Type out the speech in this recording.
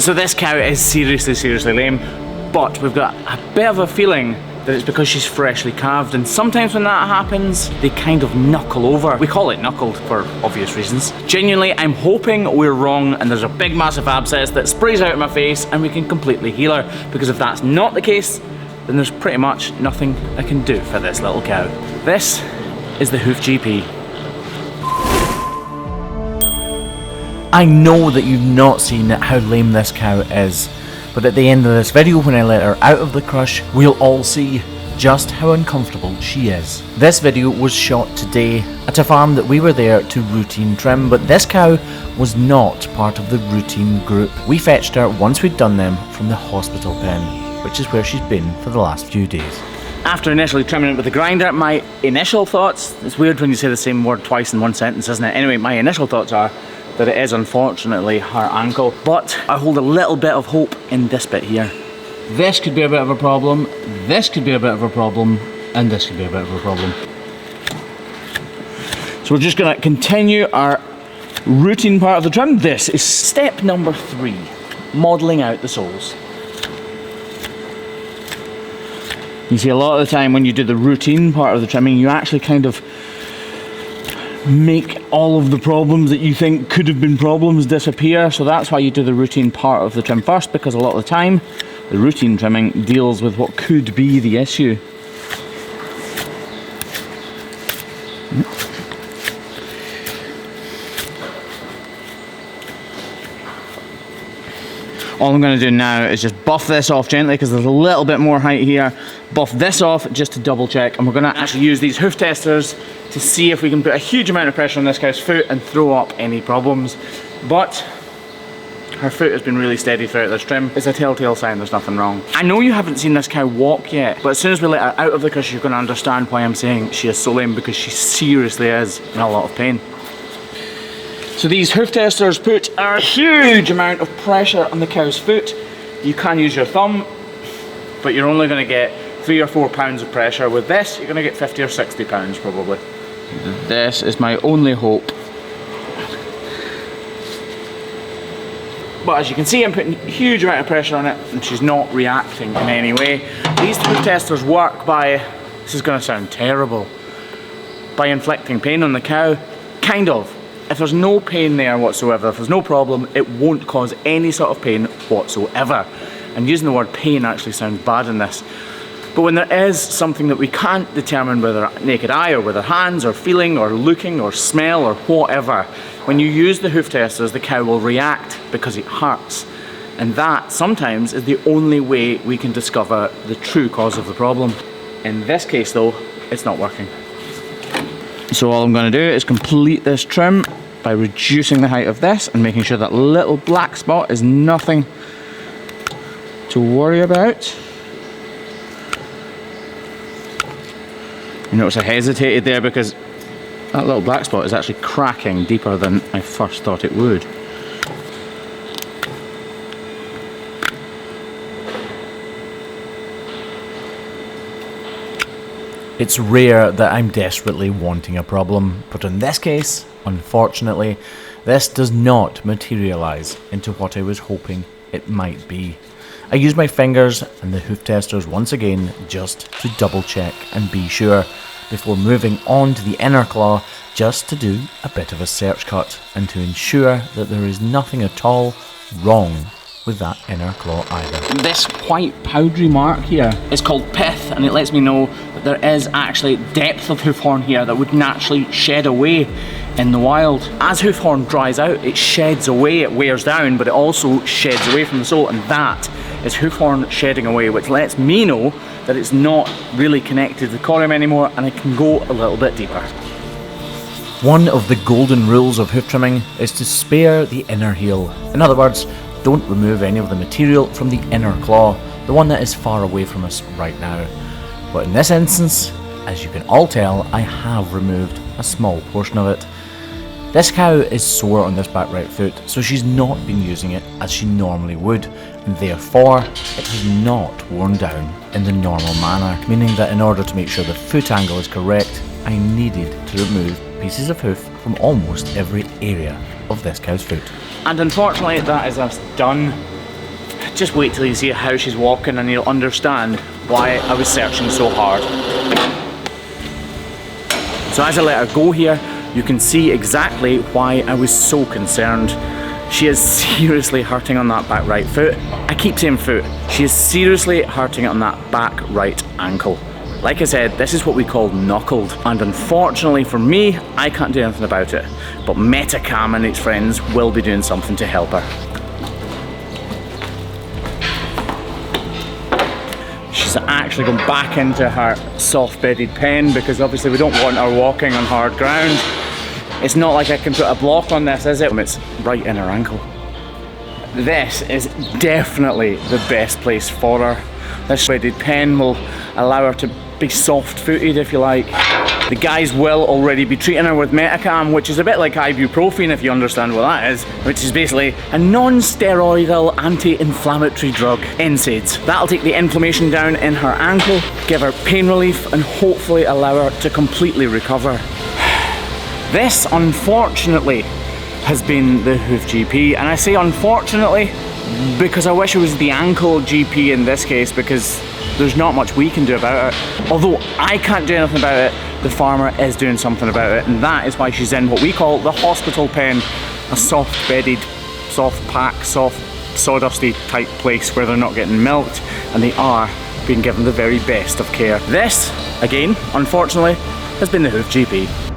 So this cow is seriously lame, but we've got a bit of a feeling that it's because she's freshly calved, and sometimes when that happens, they kind of knuckle over. We call it knuckled for obvious reasons. Genuinely, I'm hoping we're wrong and there's a big massive abscess that sprays out of my face and we can completely heal her, because if that's not the case, then there's pretty much nothing I can do for this little cow. This is the Hoof GP. I know that you've not seen how lame this cow is, but at the end of this video, when I let her out of the crush, we'll all see just how uncomfortable she is. This video was shot today at a farm that we were there to routine trim, but this cow was not part of the routine group. We fetched her once we'd done them from the hospital pen, which is where she's been for the last few days. After initially trimming it with the grinder, my initial thoughts, it's weird when you say the same word twice in one sentence, isn't it? Anyway, my initial thoughts are that it is unfortunately her ankle, but I hold a little bit of hope in this bit here. This could be a bit of a problem, this could be a bit of a problem, and this could be a bit of a problem. So we're just gonna continue our routine part of the trim. This is step number 3, modelling out the soles. You see, a lot of the time when you do the routine part of the trimming, you actually kind of make all of the problems that you think could have been problems disappear. So that's why you do the routine part of the trim first, because a lot of the time the routine trimming deals with what could be the issue. All I'm going to do now is just buff this off gently, because there's a little bit more height here. Buff this off just to double check, and we're going to actually use these hoof testers to see if we can put a huge amount of pressure on this cow's foot and throw up any problems. But her foot has been really steady throughout this trim. It's a telltale sign there's nothing wrong. I know you haven't seen this cow walk yet, but as soon as we let her out of the cushion, you're going to understand why I'm saying she is so lame, because she seriously is in a lot of pain. So these hoof testers put a huge amount of pressure on the cow's foot. You can use your thumb, but you're only going to get 3 or 4 pounds of pressure. With this, you're going to get 50 or 60 pounds probably. This is my only hope. But as you can see, I'm putting a huge amount of pressure on it and she's not reacting in any way. These hoof testers work by, this is going to sound terrible, by inflicting pain on the cow. Kind of. If there's no pain there whatsoever, if there's no problem, it won't cause any sort of pain whatsoever. And using the word pain actually sounds bad in this. But when there is something that we can't determine with our naked eye or with our hands or feeling or looking or smell or whatever, when you use the hoof testers, the cow will react because it hurts. And that sometimes is the only way we can discover the true cause of the problem. In this case though, it's not working. So all I'm going to do is complete this trim by reducing the height of this and making sure that little black spot is nothing to worry about. You notice I hesitated there because that little black spot is actually cracking deeper than I first thought it would. It's rare that I'm desperately wanting a problem, but in this case, unfortunately, this does not materialise into what I was hoping it might be. I use my fingers and the hoof testers once again just to double check and be sure before moving on to the inner claw, just to do a bit of a search cut and to ensure that there is nothing at all wrong with that inner claw either. This white powdery mark here is called pith, and it lets me know that there is actually depth of hoof horn here that would naturally shed away in the wild. As hoof horn dries out, it sheds away, it wears down, but it also sheds away from the sole, and that is hoof horn shedding away, which lets me know that it's not really connected to the corium anymore and I can go a little bit deeper. One of the golden rules of hoof trimming is to spare the inner heel. In other words, don't remove any of the material from the inner claw, the one that is far away from us right now. But in this instance, as you can all tell, I have removed a small portion of it. This cow is sore on this back right foot, so she's not been using it as she normally would, and therefore it has not worn down in the normal manner, meaning that in order to make sure the foot angle is correct, I needed to remove pieces of hoof from almost every area of this cow's foot. And unfortunately that is us done. Just wait till you see how she's walking and you'll understand why I was searching so hard. So as I let her go here, you can see exactly why I was so concerned. She is seriously hurting on that back right foot. I keep saying foot. She is seriously hurting on that back right ankle. Like I said, this is what we call knuckled, and unfortunately for me, I can't do anything about it. But Metacam and its friends will be doing something to help her. She's actually gone back into her soft bedded pen because obviously we don't want her walking on hard ground. It's not like I can put a block on this, is it? It's right in her ankle. This is definitely the best place for her. This bedded pen will allow her to be soft-footed, if you like. The guys will already be treating her with Metacam, which is a bit like ibuprofen, if you understand what that is, which is basically a non-steroidal anti-inflammatory drug, NSAIDs. That'll take the inflammation down in her ankle, give her pain relief, and hopefully allow her to completely recover. This, unfortunately, has been the Hoof GP, and I say unfortunately because I wish it was the ankle GP in this case, because there's not much we can do about it. Although I can't do anything about it, the farmer is doing something about it, and that is why she's in what we call the hospital pen, a soft bedded, soft pack, soft sawdusty type place where they're not getting milked and they are being given the very best of care. This, again, unfortunately, has been the Hoof GP.